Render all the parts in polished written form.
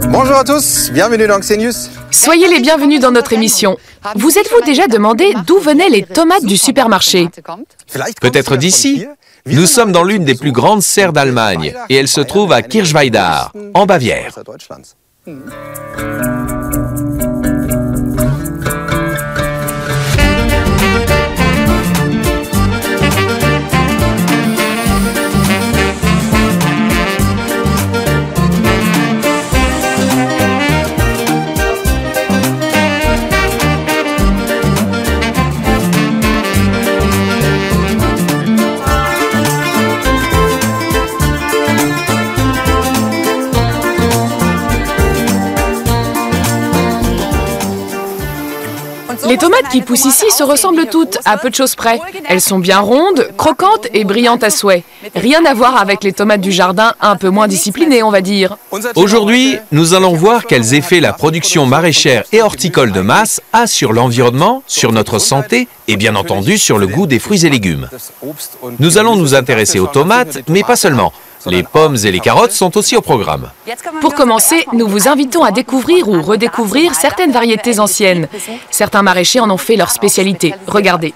Bonjour à tous, bienvenue dans Xenius. Soyez les bienvenus dans notre émission. Vous êtes-vous déjà demandé d'où venaient les tomates du supermarché? Peut-être d'ici. Nous sommes dans l'une des plus grandes serres d'Allemagne et elle se trouve à Kirchweidar, en Bavière. Les tomates qui poussent ici se ressemblent toutes, à peu de choses près. Elles sont bien rondes, croquantes et brillantes à souhait. Rien à voir avec les tomates du jardin, un peu moins disciplinées, on va dire. Aujourd'hui, nous allons voir quels effets la production maraîchère et horticole de masse a sur l'environnement, sur notre santé et bien entendu sur le goût des fruits et légumes. Nous allons nous intéresser aux tomates, mais pas seulement. Les pommes et les carottes sont aussi au programme. Pour commencer, nous vous invitons à découvrir ou redécouvrir certaines variétés anciennes. Certains maraîchers en ont fait leur spécialité. Regardez.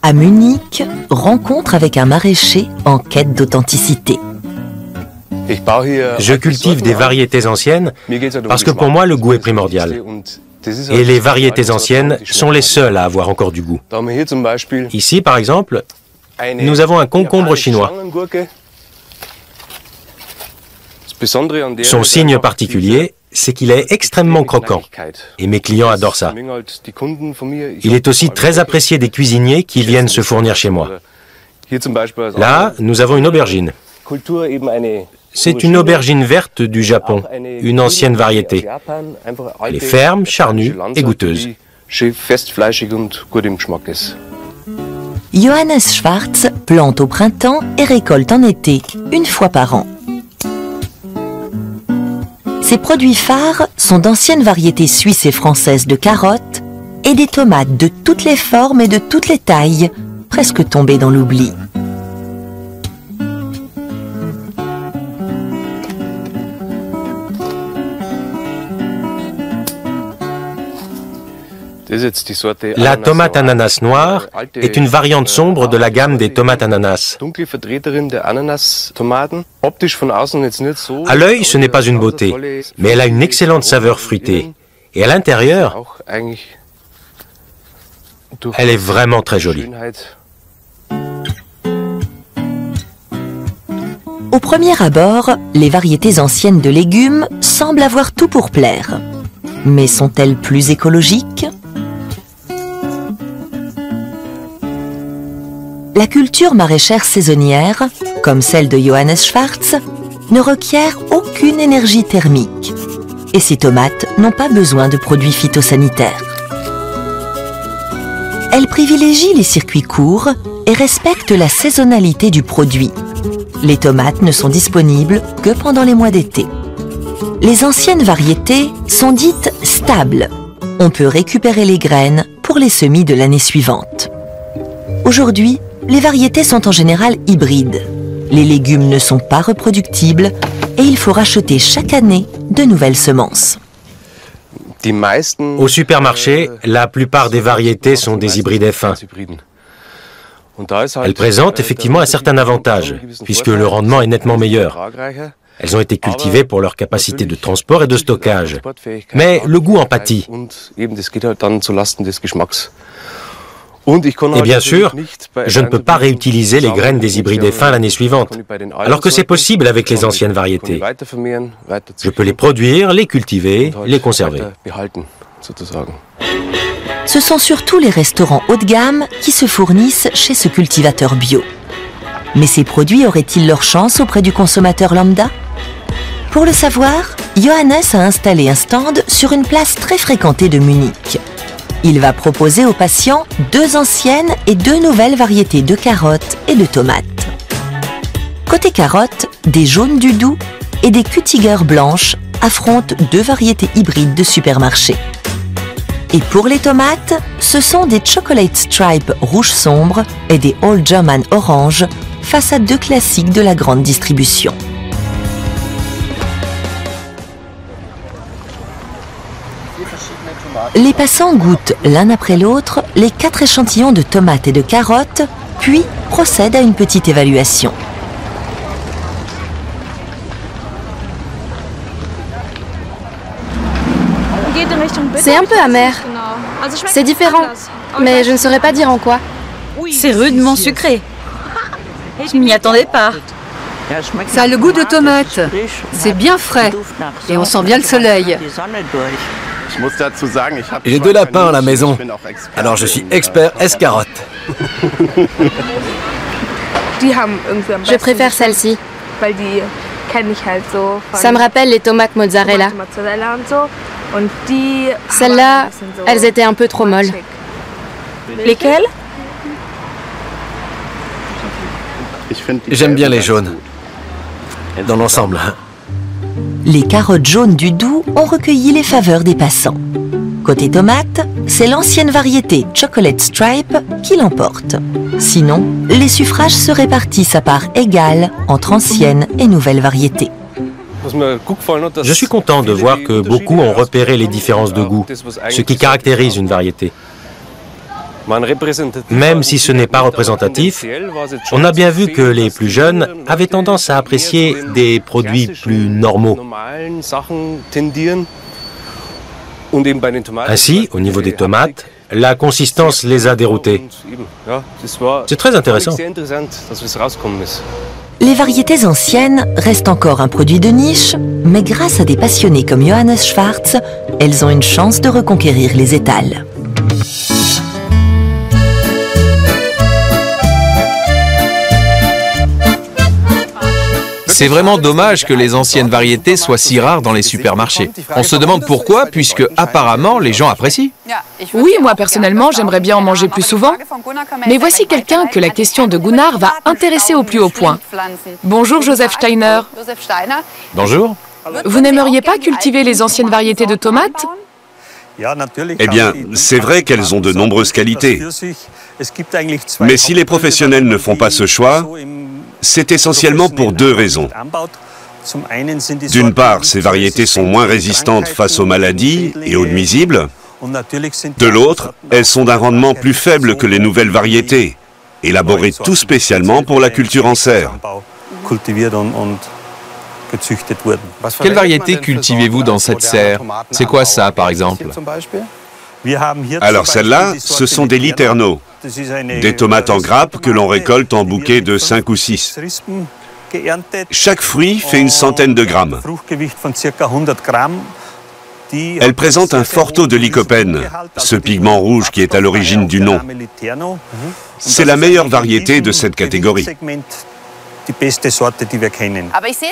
À Munich, rencontre avec un maraîcher en quête d'authenticité. Je cultive des variétés anciennes parce que pour moi, le goût est primordial. Et les variétés anciennes sont les seules à avoir encore du goût. Ici, par exemple, nous avons un concombre chinois. Son signe particulier, c'est qu'il est extrêmement croquant. Et mes clients adorent ça. Il est aussi très apprécié des cuisiniers qui viennent se fournir chez moi. Là, nous avons une aubergine. C'est une aubergine verte du Japon, une ancienne variété. Elle est ferme, charnue et goûteuse. Johannes Schwartz plante au printemps et récolte en été, une fois par an. Ses produits phares sont d'anciennes variétés suisses et françaises de carottes et des tomates de toutes les formes et de toutes les tailles, presque tombées dans l'oubli. La tomate ananas noire est une variante sombre de la gamme des tomates ananas. À l'œil, ce n'est pas une beauté, mais elle a une excellente saveur fruitée. Et à l'intérieur, elle est vraiment très jolie. Au premier abord, les variétés anciennes de légumes semblent avoir tout pour plaire. Mais sont-elles plus écologiques ? La culture maraîchère saisonnière, comme celle de Johannes Schwartz, ne requiert aucune énergie thermique. Et ces tomates n'ont pas besoin de produits phytosanitaires. Elles privilégient les circuits courts et respectent la saisonnalité du produit. Les tomates ne sont disponibles que pendant les mois d'été. Les anciennes variétés sont dites stables. On peut récupérer les graines pour les semis de l'année suivante. Aujourd'hui, les variétés sont en général hybrides. Les légumes ne sont pas reproductibles et il faut racheter chaque année de nouvelles semences. Au supermarché, la plupart des variétés sont des hybrides F1. Elles présentent effectivement un certain avantage, puisque le rendement est nettement meilleur. Elles ont été cultivées pour leur capacité de transport et de stockage. Mais le goût en pâtit. Et bien sûr, je ne peux pas réutiliser les graines des hybrides F1 l'année suivante, alors que c'est possible avec les anciennes variétés. Je peux les produire, les cultiver, les conserver. Ce sont surtout les restaurants haut de gamme qui se fournissent chez ce cultivateur bio. Mais ces produits auraient-ils leur chance auprès du consommateur lambda ? Pour le savoir, Johannes a installé un stand sur une place très fréquentée de Munich. Il va proposer aux patients 2 anciennes et 2 nouvelles variétés de carottes et de tomates. Côté carottes, des jaunes du Doubs et des Kütiger blanches affrontent deux variétés hybrides de supermarché. Et pour les tomates, ce sont des Chocolate Stripe rouge sombre et des Old German orange face à deux classiques de la grande distribution. Les passants goûtent l'un après l'autre les 4 échantillons de tomates et de carottes, puis procèdent à une petite évaluation. C'est un peu amer. C'est différent, mais je ne saurais pas dire en quoi. C'est rudement sucré. Je m'y attendais pas. Ça a le goût de tomate. C'est bien frais. Et on sent bien le soleil. J'ai 2 lapins à la maison. Alors je suis expert escarotte. Je préfère celle-ci. Ça me rappelle les tomates mozzarella. Celles-là, elles étaient un peu trop molles. Lesquelles? J'aime bien les jaunes. Dans l'ensemble. Les carottes jaunes du Doubs ont recueilli les faveurs des passants. Côté tomates, c'est l'ancienne variété Chocolate Stripe qui l'emporte. Sinon, les suffrages se répartissent à part égale entre anciennes et nouvelles variétés. Je suis content de voir que beaucoup ont repéré les différences de goût, ce qui caractérise une variété. Même si ce n'est pas représentatif, on a bien vu que les plus jeunes avaient tendance à apprécier des produits plus normaux. Ainsi, au niveau des tomates, la consistance les a déroutés. C'est très intéressant. Les variétés anciennes restent encore un produit de niche, mais grâce à des passionnés comme Johannes Schwarz, elles ont une chance de reconquérir les étals. C'est vraiment dommage que les anciennes variétés soient si rares dans les supermarchés. On se demande pourquoi, puisque apparemment les gens apprécient. Oui, moi personnellement, j'aimerais bien en manger plus souvent. Mais voici quelqu'un que la question de Gunnar va intéresser au plus haut point. Bonjour Joseph Steiner. Bonjour. Vous n'aimeriez pas cultiver les anciennes variétés de tomates? Eh bien, c'est vrai qu'elles ont de nombreuses qualités. Mais si les professionnels ne font pas ce choix, c'est essentiellement pour 2 raisons. D'une part, ces variétés sont moins résistantes face aux maladies et aux nuisibles. De l'autre, elles sont d'un rendement plus faible que les nouvelles variétés, élaborées tout spécialement pour la culture en serre. Quelle variété cultivez-vous dans cette serre? C'est quoi ça, par exemple? Alors celles-là, ce sont des literno, des tomates en grappe que l'on récolte en bouquets de 5 ou 6. Chaque fruit fait une centaine de grammes. Elle présente un fort taux de lycopène, ce pigment rouge qui est à l'origine du nom. C'est la meilleure variété de cette catégorie.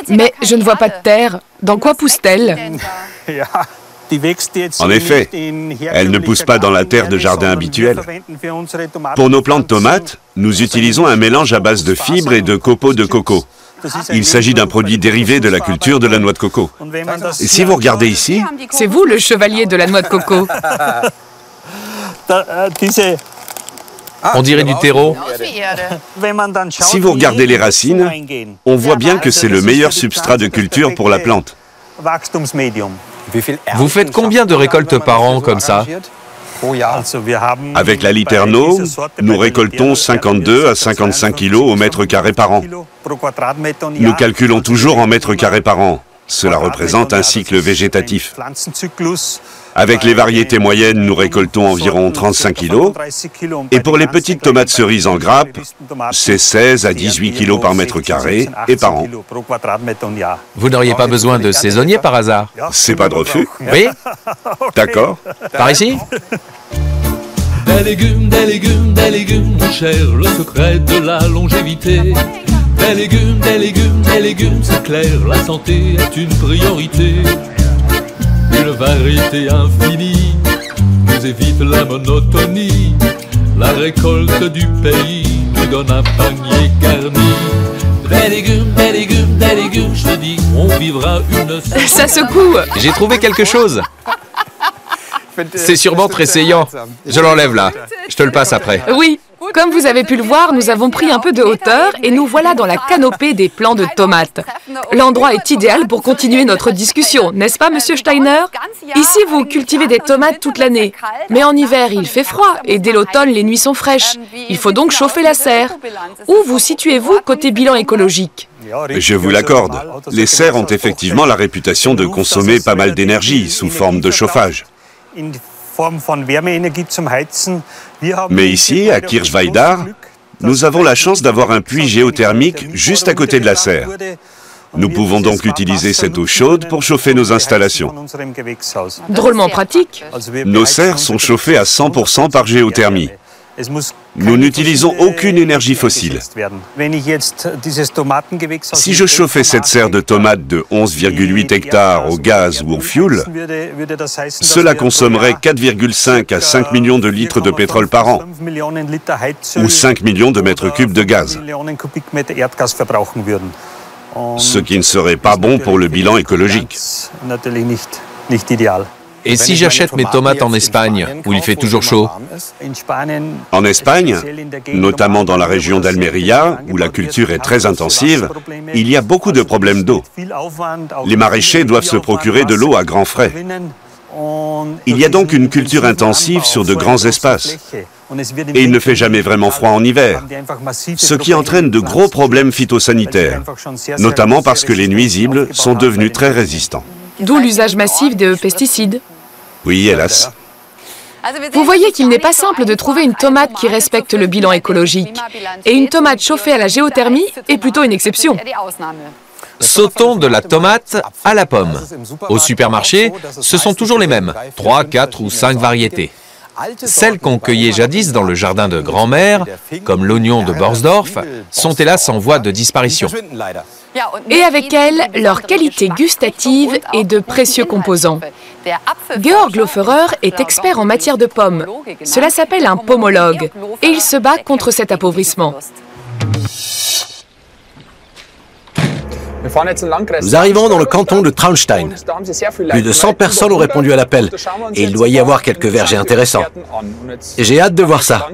Mais je ne vois pas de terre. Dans quoi pousse-t-elle? En effet, elle ne pousse pas dans la terre de jardin habituelle. Pour nos plants de tomates, nous utilisons un mélange à base de fibres et de copeaux de coco. Il s'agit d'un produit dérivé de la culture de la noix de coco. Et si vous regardez ici... C'est vous le chevalier de la noix de coco. On dirait du terreau. Si vous regardez les racines, on voit bien que c'est le meilleur substrat de culture pour la plante. Vous faites combien de récoltes par an comme ça? Avec la literno, nous récoltons 52 à 55 kilos au mètre carré par an. Nous calculons toujours en mètres carrés par an. Cela représente un cycle végétatif. Avec les variétés moyennes, nous récoltons environ 35 kilos. Et pour les petites tomates cerises en grappe, c'est 16 à 18 kilos par mètre carré et par an. Vous n'auriez pas besoin de saisonniers par hasard? C'est pas de refus. Oui? D'accord. Par ici? Des légumes, mon cher, le secret de la longévité. Des légumes, c'est clair, la santé est une priorité. Une variété infinie nous évite la monotonie. La récolte du pays nous donne un panier garni. Des légumes, je te dis, on vivra une... Ça secoue. J'ai trouvé quelque chose. C'est sûrement tressaillant. Je l'enlève là. Je te le passe après. Oui, comme vous avez pu le voir, nous avons pris un peu de hauteur et nous voilà dans la canopée des plants de tomates. L'endroit est idéal pour continuer notre discussion, n'est-ce pas, Monsieur Steiner? Ici, vous cultivez des tomates toute l'année. Mais en hiver, il fait froid et dès l'automne, les nuits sont fraîches. Il faut donc chauffer la serre. Où vous situez-vous côté bilan écologique? Je vous l'accorde. Les serres ont effectivement la réputation de consommer pas mal d'énergie sous forme de chauffage. Mais ici, à Kirchweidar, nous avons la chance d'avoir un puits géothermique juste à côté de la serre. Nous pouvons donc utiliser cette eau chaude pour chauffer nos installations. Drôlement pratique. Nos serres sont chauffées à 100% par géothermie. Nous n'utilisons aucune énergie fossile. Si je chauffais cette serre de tomates de 11,8 hectares au gaz ou au fioul, cela consommerait 4,5 à 5 millions de litres de pétrole par an, ou 5 millions de mètres cubes de gaz, ce qui ne serait pas bon pour le bilan écologique. Et si j'achète mes tomates en Espagne, où il fait toujours chaud? En Espagne, notamment dans la région d'Almeria, où la culture est très intensive, il y a beaucoup de problèmes d'eau. Les maraîchers doivent se procurer de l'eau à grands frais. Il y a donc une culture intensive sur de grands espaces. Et il ne fait jamais vraiment froid en hiver, ce qui entraîne de gros problèmes phytosanitaires, notamment parce que les nuisibles sont devenus très résistants. D'où l'usage massif de pesticides. Oui, hélas. Vous voyez qu'il n'est pas simple de trouver une tomate qui respecte le bilan écologique. Et une tomate chauffée à la géothermie est plutôt une exception. Sautons de la tomate à la pomme. Au supermarché, ce sont toujours les mêmes, 3, 4 ou 5 variétés. Celles qu'on cueillait jadis dans le jardin de grand-mère, comme l'oignon de Borsdorf, sont hélas en voie de disparition. Et avec elles, leur qualité gustative et de précieux composants. Georg Loferer est expert en matière de pommes. Cela s'appelle un pomologue, et il se bat contre cet appauvrissement. Nous arrivons dans le canton de Traunstein. Plus de 100 personnes ont répondu à l'appel, et il doit y avoir quelques vergers intéressants. J'ai hâte de voir ça.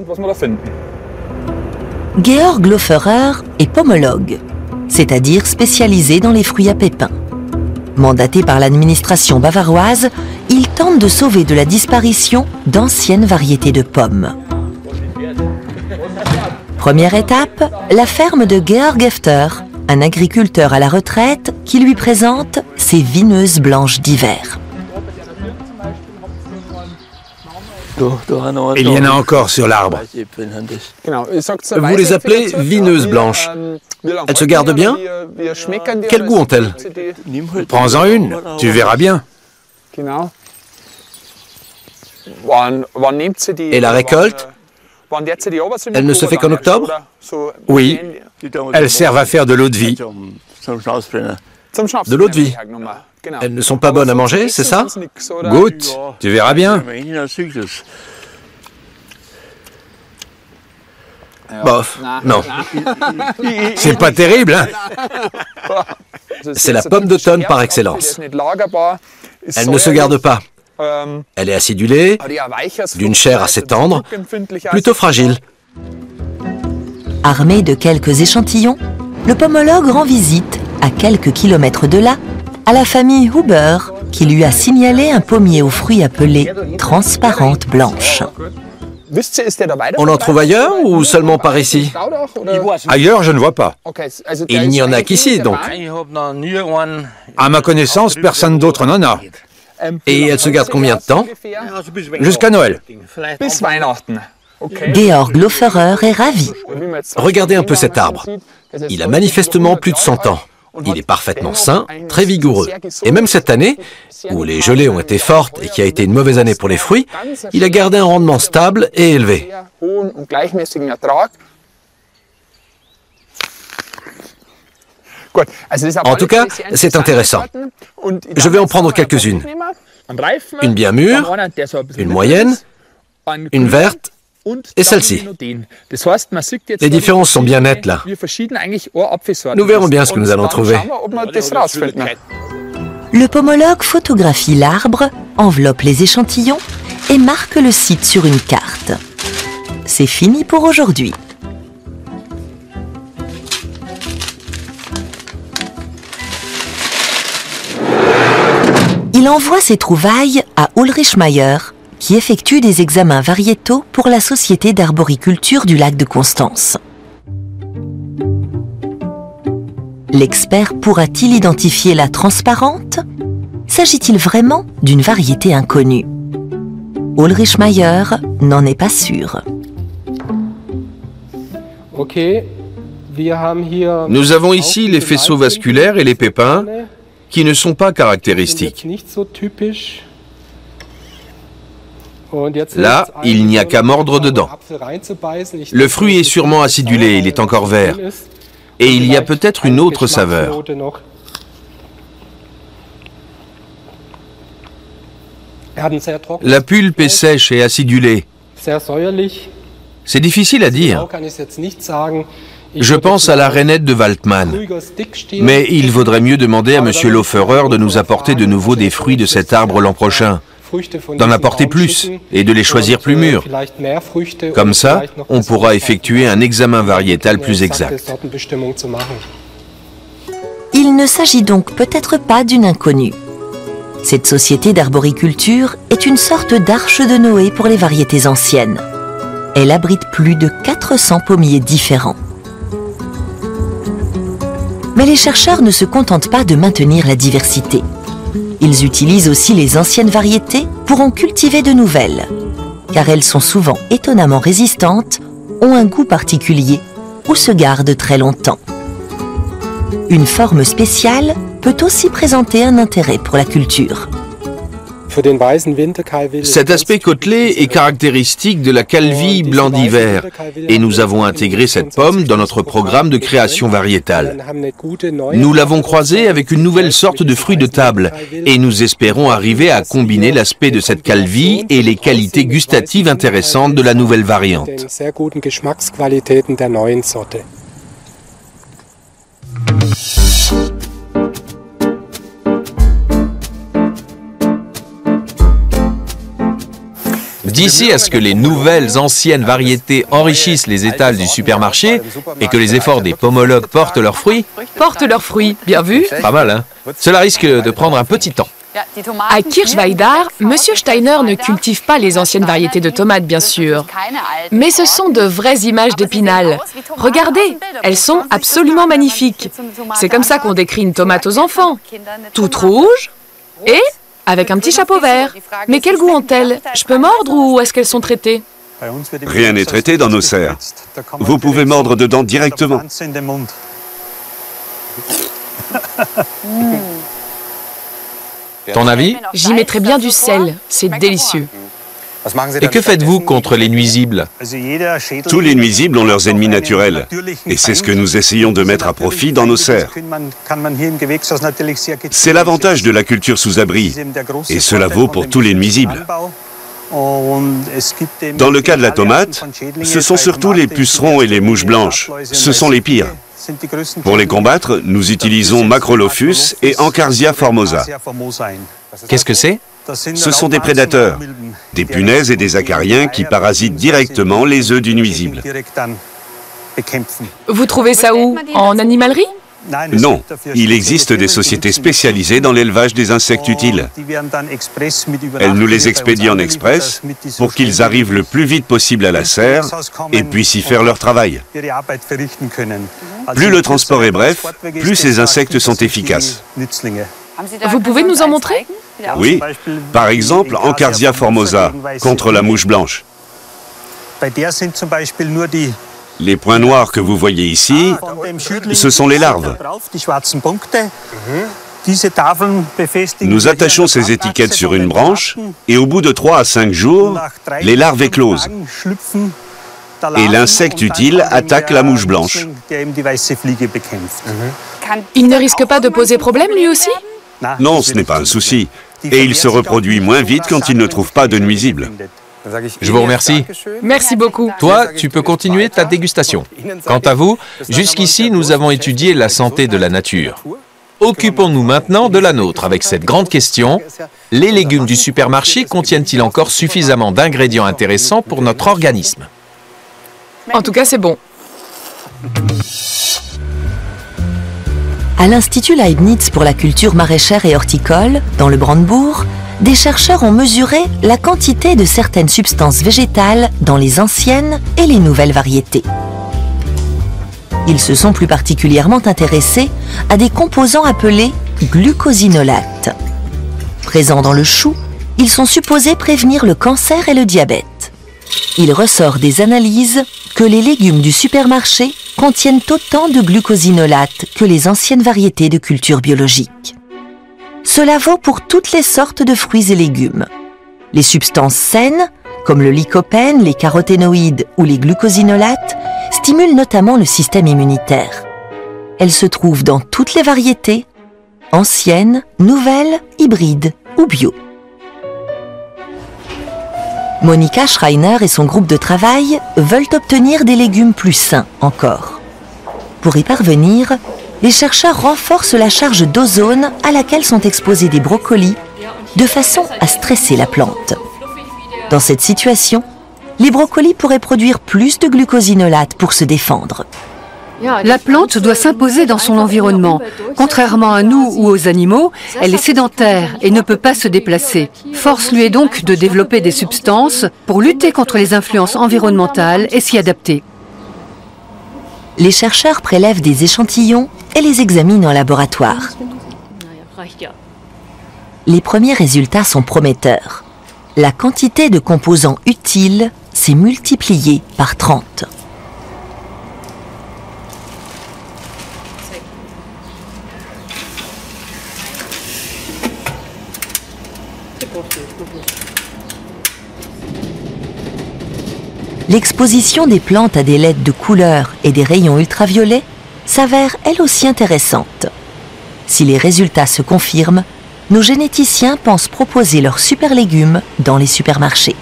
Georg Loferer est pomologue, c'est-à-dire spécialisé dans les fruits à pépins. Mandaté par l'administration bavaroise, il tente de sauver de la disparition d'anciennes variétés de pommes. Première étape, la ferme de Georg Efter, un agriculteur à la retraite qui lui présente ses vineuses blanches d'hiver. Il y en a encore sur l'arbre. Vous les appelez vineuses blanches. Elles se gardent bien? Quel goût ont-elles? Prends-en une, tu verras bien. Et la récolte? Elle ne se fait qu'en octobre? Oui, elles servent à faire de l'eau de vie. De l'eau de vie? Elles ne sont pas bonnes à manger, c'est ça? Goûte, tu verras bien. Bof, non. C'est pas terrible, hein? C'est la pomme d'automne par excellence. Elle ne se garde pas. Elle est acidulée, d'une chair assez tendre, plutôt fragile. Armé de quelques échantillons, le pomologue rend visite, à quelques kilomètres de là, à la famille Huber, qui lui a signalé un pommier aux fruits appelé transparente blanche. On en trouve ailleurs ou seulement par ici? Ailleurs, je ne vois pas. Il n'y en a qu'ici, donc. À ma connaissance, personne d'autre n'en a. Et elle se garde combien de temps? Jusqu'à Noël. Georg Loferer est ravi. Regardez un peu cet arbre. Il a manifestement plus de 100 ans. Il est parfaitement sain, très vigoureux. Et même cette année, où les gelées ont été fortes et qui a été une mauvaise année pour les fruits, il a gardé un rendement stable et élevé. En tout cas, c'est intéressant. Je vais en prendre quelques-unes. Une bien mûre, une moyenne, une verte et celle-ci. Les différences sont bien nettes là. Nous verrons bien ce que nous allons trouver. Le pomologue photographie l'arbre, enveloppe les échantillons et marque le site sur une carte. C'est fini pour aujourd'hui. Il envoie ses trouvailles à Ulrich Mayer, qui effectue des examens variétaux pour la Société d'arboriculture du lac de Constance. L'expert pourra-t-il identifier la transparente? S'agit-il vraiment d'une variété inconnue? Ulrich Mayer n'en est pas sûr. Nous avons ici les faisceaux vasculaires et les pépins qui ne sont pas caractéristiques. Là, il n'y a qu'à mordre dedans. Le fruit est sûrement acidulé, il est encore vert. Et il y a peut-être une autre saveur. La pulpe est sèche et acidulée. C'est difficile à dire. Je pense à la rainette de Waldmann. Mais il vaudrait mieux demander à M. Lauferer de nous apporter de nouveau des fruits de cet arbre l'an prochain. D'en apporter plus et de les choisir plus mûrs. Comme ça, on pourra effectuer un examen variétal plus exact. Il ne s'agit donc peut-être pas d'une inconnue. Cette société d'arboriculture est une sorte d'arche de Noé pour les variétés anciennes. Elle abrite plus de 400 pommiers différents. Mais les chercheurs ne se contentent pas de maintenir la diversité. Ils utilisent aussi les anciennes variétés pour en cultiver de nouvelles, car elles sont souvent étonnamment résistantes, ont un goût particulier ou se gardent très longtemps. Une forme spéciale peut aussi présenter un intérêt pour la culture. Cet aspect côtelé est caractéristique de la calvie blanc d'hiver et nous avons intégré cette pomme dans notre programme de création variétale. Nous l'avons croisée avec une nouvelle sorte de fruit de table et nous espérons arriver à combiner l'aspect de cette calvie et les qualités gustatives intéressantes de la nouvelle variante. D'ici à ce que les nouvelles anciennes variétés enrichissent les étals du supermarché et que les efforts des pomologues portent leurs fruits. Portent leurs fruits, bien vu. Pas mal, hein? Cela risque de prendre un petit temps. À Kirchweidar, M. Steiner ne cultive pas les anciennes variétés de tomates, bien sûr. Mais ce sont de vraies images d'épinal. Regardez, elles sont absolument magnifiques. C'est comme ça qu'on décrit une tomate aux enfants. Toute rouge et avec un petit chapeau vert. Mais quel goût ont-elles? Je peux mordre ou est-ce qu'elles sont traitées? Rien n'est traité dans nos serres. Vous pouvez mordre dedans directement. Ton avis? J'y mettrais bien du sel, c'est délicieux. Et que faites-vous contre les nuisibles? Tous les nuisibles ont leurs ennemis naturels. Et c'est ce que nous essayons de mettre à profit dans nos serres. C'est l'avantage de la culture sous abri. Et cela vaut pour tous les nuisibles. Dans le cas de la tomate, ce sont surtout les pucerons et les mouches blanches. Ce sont les pires. Pour les combattre, nous utilisons Macrolophus et Encarsia formosa. Qu'est-ce que c'est? Ce sont des prédateurs, des punaises et des acariens qui parasitent directement les œufs du nuisible. Vous trouvez ça où? En animalerie? Non, il existe des sociétés spécialisées dans l'élevage des insectes utiles. Elles nous les expédient en express pour qu'ils arrivent le plus vite possible à la serre et puissent y faire leur travail. Plus le transport est bref, plus ces insectes sont efficaces. Vous pouvez nous en montrer? Oui, par exemple, Encarsia formosa, contre la mouche blanche. Les points noirs que vous voyez ici, ce sont les larves. Nous attachons ces étiquettes sur une branche et au bout de 3 à 5 jours, les larves éclosent. Et l'insecte utile attaque la mouche blanche. Il ne risque pas de poser problème lui aussi? Non, ce n'est pas un souci. Et il se reproduit moins vite quand il ne trouve pas de nuisibles. Je vous remercie. Merci beaucoup. Toi, tu peux continuer ta dégustation. Quant à vous, jusqu'ici, nous avons étudié la santé de la nature. Occupons-nous maintenant de la nôtre avec cette grande question. Les légumes du supermarché contiennent-ils encore suffisamment d'ingrédients intéressants pour notre organisme? En tout cas, c'est bon. À l'Institut Leibniz pour la culture maraîchère et horticole, dans le Brandebourg, des chercheurs ont mesuré la quantité de certaines substances végétales dans les anciennes et les nouvelles variétés. Ils se sont plus particulièrement intéressés à des composants appelés glucosinolates. Présents dans le chou, ils sont supposés prévenir le cancer et le diabète. Il ressort des analyses que les légumes du supermarché contiennent autant de glucosinolates que les anciennes variétés de culture biologique. Cela vaut pour toutes les sortes de fruits et légumes. Les substances saines, comme le lycopène, les caroténoïdes ou les glucosinolates, stimulent notamment le système immunitaire. Elles se trouvent dans toutes les variétés, anciennes, nouvelles, hybrides ou bio. Monika Schreiner et son groupe de travail veulent obtenir des légumes plus sains encore. Pour y parvenir, les chercheurs renforcent la charge d'ozone à laquelle sont exposés des brocolis, de façon à stresser la plante. Dans cette situation, les brocolis pourraient produire plus de glucosinolates pour se défendre. La plante doit s'imposer dans son environnement. Contrairement à nous ou aux animaux, elle est sédentaire et ne peut pas se déplacer. Force lui est donc de développer des substances pour lutter contre les influences environnementales et s'y adapter. Les chercheurs prélèvent des échantillons et les examinent en laboratoire. Les premiers résultats sont prometteurs. La quantité de composants utiles s'est multipliée par 30. L'exposition des plantes à des LED de couleur et des rayons ultraviolets s'avère elle aussi intéressante. Si les résultats se confirment, nos généticiens pensent proposer leurs super légumes dans les supermarchés.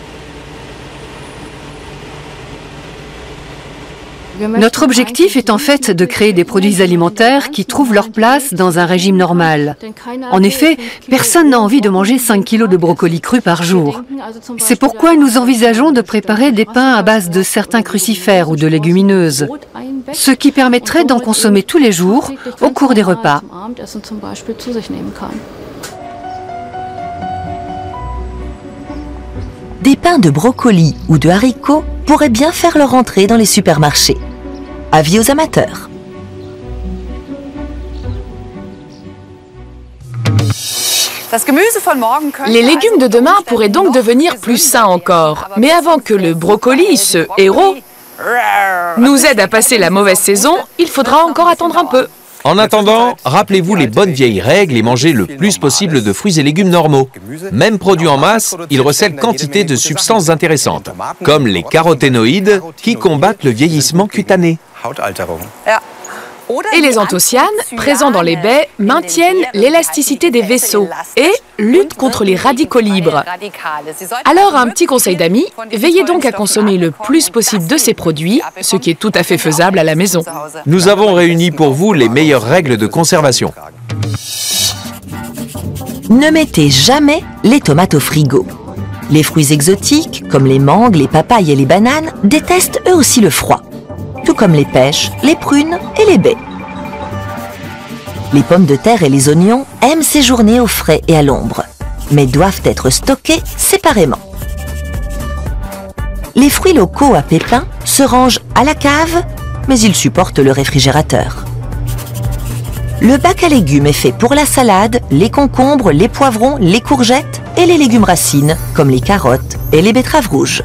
Notre objectif est en fait de créer des produits alimentaires qui trouvent leur place dans un régime normal. En effet, personne n'a envie de manger 5 kilos de brocolis crus par jour. C'est pourquoi nous envisageons de préparer des pains à base de certains crucifères ou de légumineuses, ce qui permettrait d'en consommer tous les jours au cours des repas. Des pains de brocolis ou de haricots pourraient bien faire leur entrée dans les supermarchés. Avis aux amateurs. Les légumes de demain pourraient donc devenir plus sains encore. Mais avant que le brocoli, ce héros, nous aide à passer la mauvaise saison, il faudra encore attendre un peu. En attendant, rappelez-vous les bonnes vieilles règles et mangez le plus possible de fruits et légumes normaux. Même produits en masse, ils recèlent quantité de substances intéressantes, comme les caroténoïdes qui combattent le vieillissement cutané. Et les anthocyanes, présents dans les baies, maintiennent l'élasticité des vaisseaux et luttent contre les radicaux libres. Alors, un petit conseil d'amis, veillez donc à consommer le plus possible de ces produits, ce qui est tout à fait faisable à la maison. Nous avons réuni pour vous les meilleures règles de conservation. Ne mettez jamais les tomates au frigo. Les fruits exotiques, comme les mangues, les papayes et les bananes, détestent eux aussi le froid, tout comme les pêches, les prunes et les baies. Les pommes de terre et les oignons aiment séjourner au frais et à l'ombre, mais doivent être stockés séparément. Les fruits locaux à pépins se rangent à la cave, mais ils supportent le réfrigérateur. Le bac à légumes est fait pour la salade, les concombres, les poivrons, les courgettes et les légumes racines, comme les carottes et les betteraves rouges.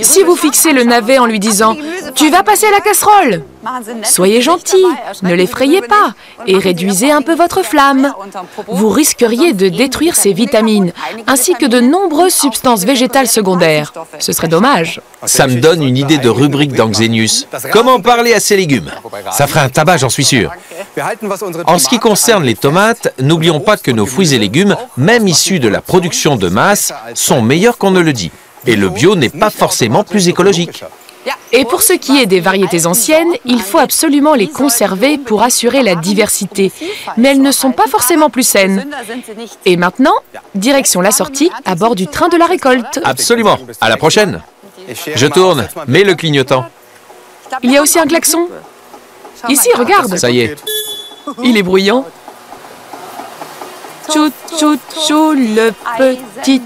Si vous fixez le navet en lui disant « Tu vas passer à la casserole !» Soyez gentil, ne l'effrayez pas et réduisez un peu votre flamme. Vous risqueriez de détruire ses vitamines, ainsi que de nombreuses substances végétales secondaires. Ce serait dommage. Ça me donne une idée de rubrique dans Xenius. Comment parler à ces légumes? Ça ferait un tabac, j'en suis sûr. En ce qui concerne les tomates, n'oublions pas que nos fruits et légumes, même issus de la production de masse, sont meilleurs qu'on ne le dit. Et le bio n'est pas forcément plus écologique. Et pour ce qui est des variétés anciennes, il faut absolument les conserver pour assurer la diversité. Mais elles ne sont pas forcément plus saines. Et maintenant, direction la sortie à bord du train de la récolte. Absolument. À la prochaine. Je tourne, mets le clignotant. Il y a aussi un klaxon. Ici, regarde. Ça y est. Il est bruyant. Tchou, tchou, tchou, le petit